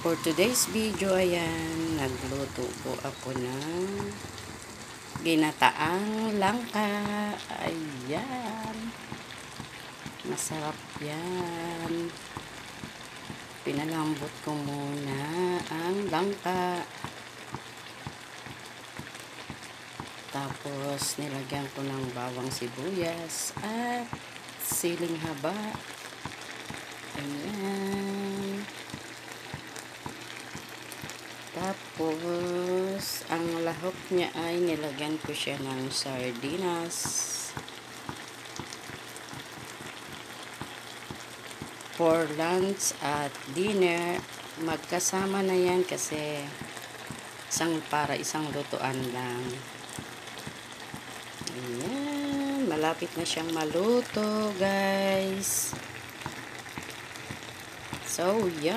For today's video, ayan, nagluto po ako ng ginataang langka. Ayan. Masarap yan. Pinalambot ko muna ang langka. Tapos, nilagyan ko ng bawang sibuyas at siling haba. Ayan. Tapos, ang lahok niya ay nilagyan ko siya ng sardinas. For lunch at dinner, magkasama na yan kasi isang lutuan lang. Ayan, malapit na siyang maluto, guys. So, yan.